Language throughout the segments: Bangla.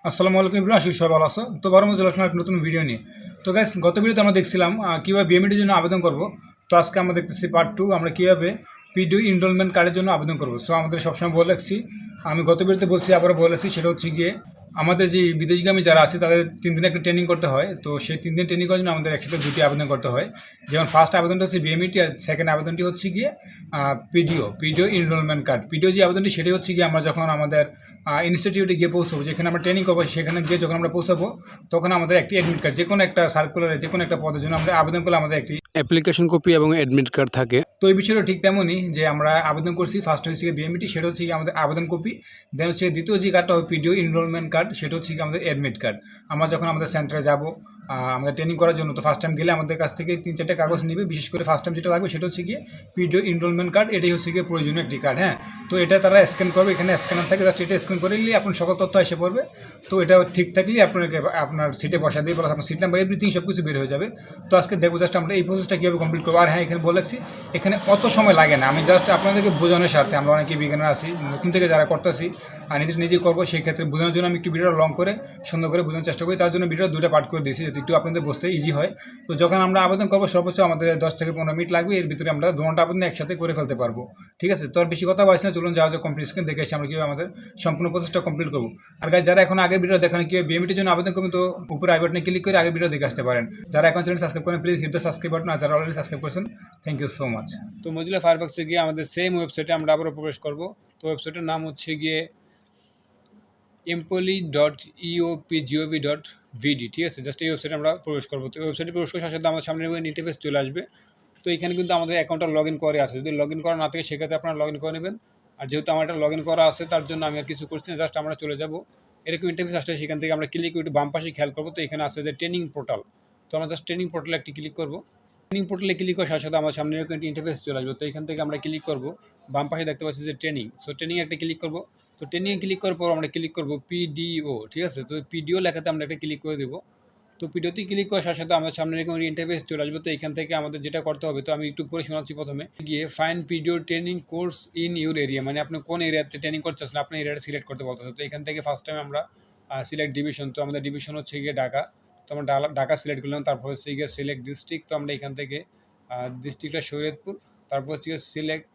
আসসালামু আলাইকুম ইব্রাহিম, আশিস সবাই ভালো আছো। তো বড় মধ্যে আসলাম এক নতুন ভিডিও নিয়ে। তো গাইস, গত ভিডিওতে আমরা দেখছিলাম কীভাবে বিএমইডির জন্য আবেদন করব। তো আজকে আমরা দেখতেছি পার্ট 2, আমরা কীভাবে পিডিও এনরোলমেন্ট কার্ডের জন্য আবেদন করব। সো আমাদের সবসময় বলে রাখছি, আমি গত ভিডিওতে বলছি, আবারও বলে রাখছি, সেটা হচ্ছে গিয়ে আমাদের যে বিদেশগামী যারা আছে তাদের 3 দিন একটা ট্রেনিং করতে হয়। তো সেই 3 দিন ট্রেনিং করার জন্য আমাদের একসাথে দুটি আবেদন করতে হয়। যেমন ফার্স্ট আবেদনটা হচ্ছে বিএমইটি, আর সেকেন্ড আবেদনটি হচ্ছে গিয়ে পিডিও এনরোলমেন্ট কার্ড। পিডিও যে আবেদনটি সেটাই হচ্ছে গিয়ে আমরা যখন আমাদের ইনস্টিটিউটে গিয়ে পৌঁছবো, যেখানে আমরা ট্রেনিং করবো, সেখানে গিয়ে যখন আমরা পৌঁছাবো তখন আমাদের একটি অ্যাডমিট কার্ড, যে কোনো একটা সার্কুলারে যে কোনো একটা পদের জন্য আমরা আবেদন করলে আমাদের একটি অ্যাপ্লিকেশন কপি এবং অ্যাডমিট কার্ড থাকে। তো এই বিষয়টা ঠিক তেমনই, যে আমরা আবেদন করছি ফার্স্ট হচ্ছে গিয়ে বিএমইটি, সেটা হচ্ছে গিয়ে আমাদের আবেদন কপি। দেন হচ্ছে দ্বিতীয় যে কার্ডটা হবে পিডিও এনরোলমেন্ট কার্ড, সেটা হচ্ছে গিয়ে আমাদের অ্যাডমিট কার্ড। আমরা যখন আমাদের সেন্টারে যাবো আমাদের ট্রেনিং করার জন্য, তো ফার্স্ট টাইম গেলে আমাদের কাছ থেকে 3-4টা কাগজ নেবে। বিশেষ করে ফার্স্ট টাইম যেটা লাগবে সেটা হচ্ছে গিয়ে পিডিও এনরোলমেন্ট কার্ড। এটাই হচ্ছে গিয়ে প্রয়োজনীয় একটি কার্ড। হ্যাঁ, তো এটা তারা স্ক্যান করবে, এখানে স্ক্যানার থাকে, জাস্ট এটা স্ক্যান করে নিলে আপনার সকল তথ্য এসে পড়বে। তো এটা ঠিক থাকলেই আপনাকে আপনার সিটে বসা দিয়ে বলা, আপনার সিট নাম্বার এভরিথিং সব কিছু বের হয়ে যাবে। তো আজকে দেখবো জাস্ট আমরা এই প্রসেসটা কীভাবে কমপ্লিট করবো। আর হ্যাঁ, এখানে বলে রাখছি, এখানে অত সময় লাগে না। আমি জাস্ট আপনাদেরকে বোঝানোর স্বার্থে, আমরা অনেকেই বিজ্ঞানের আছি, নতুন থেকে যারা করতেছি আর নিজেই করবো, সেই ক্ষেত্রে বোঝানোর জন্য আমি একটু ভিডিওটা লং করে সুন্দর করে বোঝানোর চেষ্টা করি। তার জন্য ভিডিওটা 2টা পার্ট করে দিয়েছি, যাতে একটু আপনাদের বুঝতে ইজি হয়। তো যখন আমরা আবেদন করবো, সর্বোচ্চ আমাদের 10 থেকে 15 মিনিট লাগবে। এর ভিতরে আমরা দুটো আবেদন একসাথে করে ফেলতে পারবো। ঠিক আছে, তো আর বেশি কথা বলছি না, চলুন যাওয়া যাক কমপ্লিট স্ক্রিন দেখে এসে আমরা কীভাবে আমাদের সম্পূর্ণ প্রসেসটা কমপ্লিট করবো। আর গাইস, যারা এখন আগের ভিডিও দেখেন কীভাবে বিএমইটির জন্য আবেদন করবেন, তো উপরে আই বাটনে ক্লিক করে আগের ভিডিও দেখে আসতে পারেন। যারা এখন চ্যানেল সাবস্ক্রাইব করেন, please hit the subscribe button. আর যারা অলরেডি সাবস্ক্রাইব করেছেন, থ্যাংক ইউ সো মাচ। তো মজিলা ফায়ারফক্সে গিয়ে আমাদের সেম ওয়েবসাইটে আমরা আবারও প্রবেশ করব। তো ওয়েবসাইটের নাম হচ্ছে গিয়ে empoli.eopgov.vd। ঠিক আছে, জাস্ট এই ওয়েবসাইটে আমরা প্রবেশ করবো। তো ওয়েবসাইটে প্রবেশ করার সাথে আমাদের সামনে ইন্টারফেস চলে আসবে। তো এখানে কিন্তু আমাদের অ্যাকাউন্টটা লগ ইন করে আছে। যদি লগ ইন করা না থাকে, সেক্ষেত্রে আপনারা লগ ইন করে নেবেন। আর যেহেতু আমার এটা লগ ইন করা আছে, তার জন্য আমি আর কিছু করছি না, জাস্ট আমরা চলে যাব। এরকম ইন্টারফেস আসলে সেখান থেকে আমরা ক্লিক করে বাম পাশে খেয়াল করবো। তো এখানে আছে যে ট্রেনিং পোর্টাল। তো আমরা জাস্ট ট্রেনিং পোর্টালে একটি ক্লিক করবো। ট্রেনিং পোর্টালে ক্লিক করার সাথে আমার সামনে এরকম একটি ইন্টারফেস চলে আসবে। তো এখান থেকে আমরা ক্লিক করবো, বাম পাশে দেখতে পাচ্ছি যে ট্রেনিং। সো ট্রেনিং একটা ক্লিক করবো। তো ট্রেনিংয়ে ক্লিক করার পর আমরা ক্লিক করবো পিডিও। ঠিক আছে, তো পিডিও লেখাতে আমরা একটা ক্লিক করে দেবো। তো পিডিওতে ক্লিক করার সাথে সাথে আমাদের সামনে এরকম ইন্টারফেস চলে আসবে। তো এখান থেকে আমাদের যেটা করতে হবে, তো আমি একটু পরে শোনাচ্ছি। প্রথমে গিয়ে fine PDO training course in your area, মানে আপনি কোন এরিয়াতে ট্রেনিং করতে চাচ্ছেন, আপনি এরিয়াটা সিলেক্ট করতে বলতেছে। তো এখান থেকে ফার্স্ট টাইম আমরা সিলেক্ট ডিভিশন। তো আমাদের ডিভিশন হচ্ছে গিয়ে ঢাকা। তো আমরা ঢাকা সিলেক্ট করলাম। তারপর হচ্ছে গিয়ে সিলেক্ট ডিস্ট্রিক্ট। তো আমরা এখান থেকে ডিস্ট্রিক্টটা শরীয়তপুর। তারপর হচ্ছে গিয়ে সিলেক্ট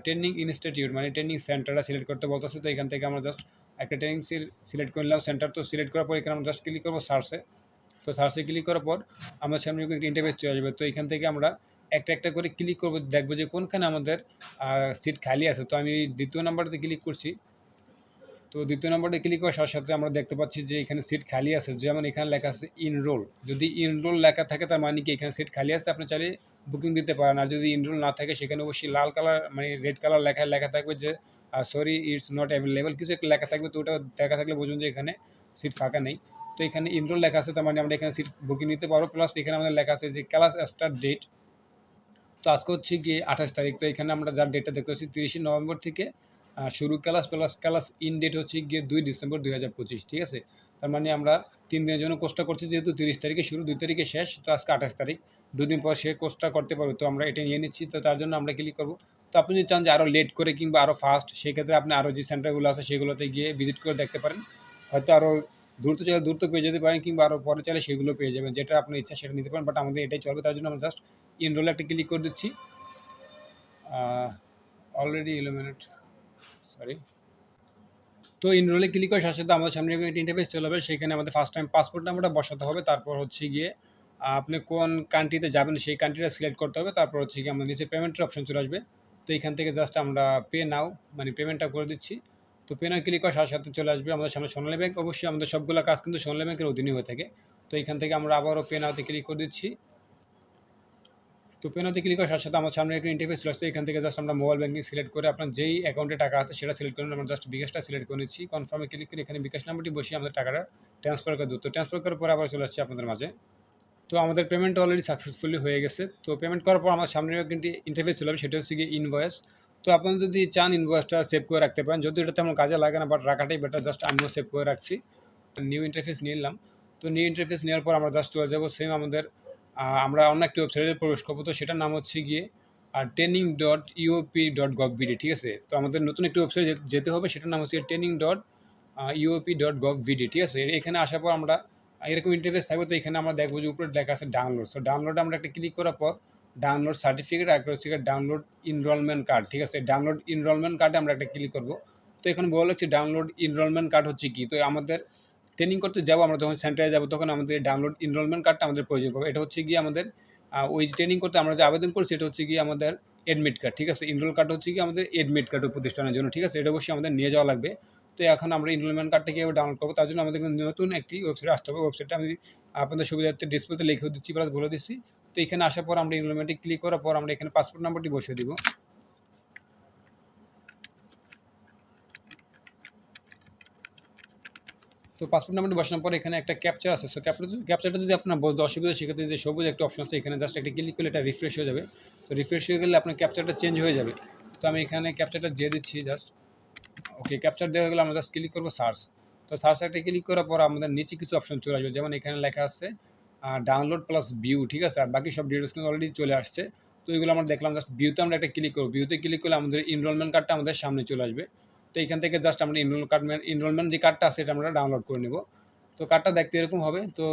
ট্রেনিং ইনস্টিটিউট, মানে ট্রেনিং সেন্টারটা সিলেক্ট করতে বলতেছে। তো এখান থেকে আমরা জাস্ট একটা ট্রেনিং সিলেক্ট করলাম সেন্টার। তো সিলেক্ট করার পর এখানে আমরা জাস্ট ক্লিক করবো সার্চে। তো সার্চে ক্লিক করার পর আমার সামনে একটা ইন্টারফেস চলে আসবে। তো এখান থেকে আমরা একটা একটা করে ক্লিক করবো, দেখবো যে কোনখানে আমাদের সিট খালি আছে। তো আমি দ্বিতীয় নাম্বারটাতে ক্লিক করছি। তো দ্বিতীয় নম্বরটা ক্লিক করার সাথে সাথে আমরা দেখতে পাচ্ছি যে এখানে সিট খালি আছে। যেমন এখানে লেখা আছে ইনরোল। যদি ইনরোল লেখা থাকে, তার মানে কি এখানে সিট খালি আছে, আপনি চাইলে বুকিং দিতে পারেন। আর যদি ইনরোল না থাকে, সেখানে অবশ্যই লাল কালার মানে রেড কালার লেখা থাকবে যে সরি ইটস নট অ্যাভেলেবেল, কিছু একটা লেখা থাকবে। তো ওটা দেখা থাকলে বুঝুন যে এখানে সিট ফাঁকা নেই। তো এখানে ইনরোল লেখা আছে, তার মানে আমরা এখানে সিট বুকিং নিতে পারবো। প্লাস এখানে আমাদের লেখা আছে যে ক্লাস স্টার্ট ডেট। তো আজকে হচ্ছে গিয়ে 28 তারিখ। তো এখানে আমরা যার ডেটটা দেখতে পাচ্ছি 30 নভেম্বর থেকে শুরু class, plus class in date হচ্ছে গিয়ে 2 ডিসেম্বর 2025। ঠিক আছে, তার মানে আমরা 3 দিনের জন্য কোর্সটা করছি। যেহেতু 30 তারিখে শুরু, 2 তারিখে শেষ, তো আজকে 28 তারিখ, 2 দিন পর সে কোর্সটা করতে পারবে। তো আমরা এটা নিয়ে নিচ্ছি। তো তার জন্য আমরা ক্লিক করবো। তো আপনি যদি চান যে আরও লেট করে কিংবা আরও ফাস্ট, সেক্ষেত্রে আপনি আরও যে সেন্টারগুলো আছে সেগুলোতে গিয়ে ভিজিট করে দেখতে পারেন। হয়তো আরও দ্রুত চাইলে দ্রুত পেয়ে যেতে পারেন, কিংবা আরও পরে চাইলে সেগুলো পেয়ে যাবেন। যেটা আপনার ইচ্ছা সেটা নিতে পারেন, বাট আমাদের এটাই চলবে। তার জন্য আমরা জাস্ট ইনরোলে একটা ক্লিক করে দিচ্ছি। Already 11 minute, sorry. তো ইনরোলে ক্লিক করার সাথে সাথে আমাদের সামনে একটা ইন্টারফেস চলে যাবে। সেখানে আমাদের ফার্স্ট টাইম পাসপোর্ট নাম্বারটা বসাতে হবে। তারপর হচ্ছে গিয়ে আপনি কোন কান্ট্রিতে যাবেন সেই কান্ট্রিটা সিলেক্ট করতে হবে। তারপর হচ্ছে গিয়ে আমাদের নিচে পেমেন্টের অপশন চলে আসবে। তো এখান থেকে জাস্ট আমরা পে নাও মানে পেমেন্টটা করে দিচ্ছি। তো পে নাও ক্লিক করার সাথে সাথে চলে আসবে আমাদের সামনে সোনালী ব্যাংক। অবশ্যই আমাদের সবগুলো কাজ কিন্তু সোনালী ব্যাংকের অধীনে হয়ে থাকে। তো এখান থেকে আমরা আবারও পে নাওতে ক্লিক করে দিচ্ছি। তো পেনাতে ক্লিক করার সাথে সাথে আমার সামনে একটা ইন্টারফেস চলে আসছে। এখান থেকে জাস্ট আমরা মোবাইল ব্যাঙ্কিং সিলেক্ট করে আপনার যেই অ্যাকাউন্টে টাকা আছে সেটা সিলেক্ট করে আমরা জাস্ট বিকাশটা সিলেক্ট করে নিচ্ছি। কনফার্মে ক্লিক করে এখানে বিকাশ নাম্বারটি বসিয়ে আমাদের টাকাটা ট্রান্সফার করে দেবো। তো ট্রান্সফার করার পরে আবার চলে আসছে আপনাদের মাঝে। তো আমাদের পেমেন্ট অলরেডি সাকসেসফুলি হয়ে গেছে। তো পেমেন্ট করার পর আমার সামনে কিন্তু ইন্টারফেস চলে আসবে, সেটা হচ্ছে গিয়ে ইনভয়েস। তো আপনারা যদি চান ইনভয়েসটা সেভ করে রাখতে পারেন, যদি এটা তেমন কাজে লাগে না, বাট রাখাটাই বেটার। জাস্ট আমিও সেভ করে রাখছি। নিউ ইন্টারফেস নিয়ে নিলাম। তো নিউ ইন্টারফেস নেওয়ার পর আমরা জাস্ট চলে যাবো সেম আমাদের আমরা অন্য একটি ওয়েবসাইটে প্রবেশ করবো। তো সেটার নাম হচ্ছে গিয়ে training.eop.gov.bd। ঠিক আছে, তো আমাদের নতুন একটি ওয়েবসাইট যেতে হবে, সেটার নাম হচ্ছে training.eop.gov.bd। uop.gov.vd, ঠিক আছে। এখানে আসার পর আমরা এরকম ইন্টারফেস থাকবে। তো এখানে আমরা দেখবো যে উপরে লেখা আছে ডাউনলোড। সো ডাউনলোডে আমরা একটা ক্লিক করার পর ডাউনলোড সার্টিফিকেট আর হচ্ছে ডাউনলোড এনরোলমেন্ট কার্ড, ঠিক আছে। ডাউনলোড এনরোলমেন্ট কার্ডে আমরা একটা ক্লিক করবো। তো এখানে বলা হচ্ছে ডাউনলোড এনরোলমেন্ট কার্ড হচ্ছে কি। তো আমাদের ট্রেনিং করতে যাবো, আমরা যখন সেন্টারে যাবো তখন আমাদের ডাউনলোড এনরোলমেন্ট কার্ডটা আমাদের প্রয়োজন পড়বে। এটা হচ্ছে গিয়ে আমাদের ওই ট্রেনিং করতে আমরা যে আবেদন করছি এটা হচ্ছে গিয়ে আমাদের এডমিট কার্ড, ঠিক আছে। এনরোল কার্ড হচ্ছে গিয়ে আমাদের এডমিট কার্ড প্রতিষ্ঠানের জন্য, ঠিক আছে। এটা অবশ্যই আমাদের নিয়ে যাওয়া লাগবে। তো এখন আমরা এনরোলমেন্ট কার্ডটা কীভাবে ডাউনলোড করবো তার জন্য আমাদের কিন্তু নতুন একটি ওয়েবসাইটে আসতে হবে। ওয়েবসাইটটা আমি আপনাদের সুবিধার্থে ডিসপ্লেতে লিখেও দিচ্ছি বা বলে দিচ্ছি। তো এখানে আসার পর আমরা এনরোলমেন্টে ক্লিক করার পর আমরা এখানে পাসপোর্ট নাম্বারটি বসিয়ে দিব। তো পাসপোর্ট নাম্বারটি বসানোর পর এখানে একটা ক্যাপচার আছে। সো ক্যাপচারটা যদি আপনার বলতে অসুবিধা, সেক্ষেত্রে যে সবুজ একটা অপশন আছে এখানে জাস্ট একটা ক্লিক করলে এটা রিফ্রেশ হয়ে যাবে। তো রিফ্রেশ হয়ে গেলে আপনার ক্যাপচারটা চেঞ্জ হয়ে যাবে। তো আমি এখানে ক্যাপচারটা দিয়ে দিচ্ছি জাস্ট। ওকে, ক্যাপচার দেওয়া গেলে আমরা জাস্ট ক্লিক করবো সার্চ। তো সার্চ একটা ক্লিক করার পর আমাদের নিচে কিছু অপশন চলে আসবে, যেমন এখানে লেখা আছে ডাউনলোড প্লাস ভিউ, ঠিক আছে। আর বাকি সব ডিটেলস কিন্তু অলরেডি চলে আসছে। তো এগুলো আমরা দেখলাম, জাস্ট ভিউতে আমরা একটা ক্লিক করবো। ভিউতে ক্লিক করলে আমাদের এনরোলমেন্ট কার্ডটা আমাদের সামনে চলে আসবে। তো এখান থেকে জাস্ট আমরা এনরোলমেন্ট যে কার্ডটা আছে এটা আমরা ডাউনলোড করে নেব। তো কার্ডটা দেখতে এরকম হবে। তো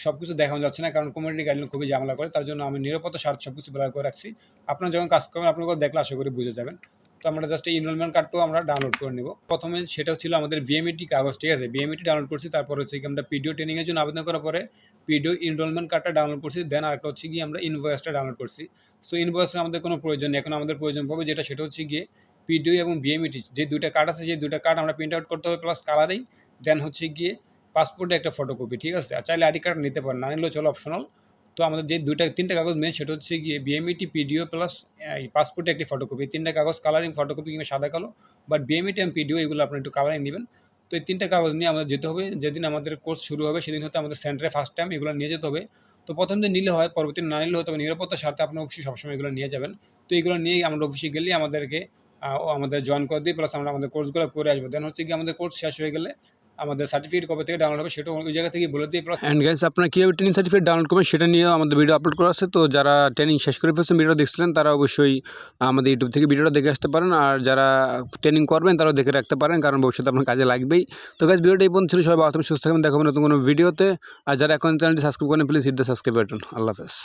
সব কিছু দেখানো যাচ্ছে না, কারণ কমিউনিটি গাইডলাইন খুবই ঝামেলা করে। তার জন্য আমি নিরাপত্তা স্বার্থে সব কিছু ব্লার করে রাখছি। আপনারা যখন কাজ করবেন আপনারা দেখলে আশা করি বুঝে যাবেন। তো আমরা জাস্ট এই এনরোলমেন্ট কার্ডটাও আমরা ডাউনলোড করে নেব। প্রথমে সেটা ছিল আমাদের বিএমইটি কাগজ, ঠিক আছে। বিএমইটি ডাউনলোড করছি, তারপর হচ্ছে কি আমরা পিডিও ট্রেনিংয়ের জন্য আবেদন করার পরে পিডিও এনরোলমেন্ট কার্ডটা ডাউনলোড করছি। দেন আরেকটা হচ্ছে গিয়ে আমরা ইনভয়েসটা ডাউনলোড করছি। সো ইনভয়েসের আমাদের কোনো প্রয়োজন নেই, এখন আমাদের প্রয়োজন পড়বে যেটা, সেটা হচ্ছে গিয়ে পিডিও এবং বিএমইটি যে দুইটা কার্ড আছে, যে দুইটা কার্ড আমরা প্রিন্ট আউট করতে হবে প্লাস কালারিং। দেন হচ্ছে গিয়ে পাসপোর্টে একটা ফটোকপি, ঠিক আছে। আর চাইলে আইডি কার্ড নিতে পারেন, না নিলেও চলো, অপশনাল। তো আমাদের যে তিনটা কাগজ মেন সেটা হচ্ছে গিয়ে বিএমইটি, পিডিও প্লাস পাসপোর্টে একটি ফটোকপি। তিনটা কাগজ কালারিং ফটোকপি কিংবা সাদা কালো, বাট বিএমইটি এবং পিডিও এগুলো আপনার একটু কালারিং নেবেন। তো এই তিনটা কাগজ নিয়ে আমাদের যেতে হবে। যেদিন আমাদের কোর্স শুরু হবে সেদিন হতে আমাদের সেন্টারে ফার্স্ট টাইম এগুলো নিয়ে যেতে হবে। তো প্রথম দিন নিলে হয়, পরবর্তী না নিলে হতে হবে। নিরাপত্তার স্বার্থে আপনি অবশ্যই সবসময় এগুলো নিয়ে যাবেন। তো এগুলো নিয়েই আমরা অফিসে গেলেই আমাদেরকে আমাদের জয়েন করে দিই, প্লাস আমরা আমাদের কোর্সগুলো করে আসবো। দেন হচ্ছে গিয়ে আমাদের কোর্স শেষ হয়ে গেলে আমাদের সার্টিফিকেট কবে থেকে ডাউনলোড হবে সেটাও ওই জায়গা থেকে বলে দিই। প্লাস অ্যান্ড গাইস, আপনারা কীভাবে ট্রেনিং সার্টিফিকেট ডাউনলোড করবেন সেটা নিয়েও আমাদের ভিডিও আপলোড করা আছে। তো যারা ট্রেনিং শেষ করে ফেলছেন, ভিডিও দেখছিলেন, তারা অবশ্যই আমাদের ইউটিউব থেকে ভিডিওটা দেখে আসতে পারেন। আর যারা ট্রেনিং করবেন তারাও দেখে রাখতে পারেন, কারণ ভবিষ্যতে আপনার কাজে লাগবেই। তো গাইস, ভিডিওটা এই পর্যন্ত ছিল। সবাই ভালো থাকবেন, সুস্থ থাকবেন, দেখা হবে নতুন কোনো ভিডিওতে। আর যারা এখন চ্যানেলটি সাবস্ক্রাইব করেন, please hit the subscribe button. আল্লাহ হাফেজ।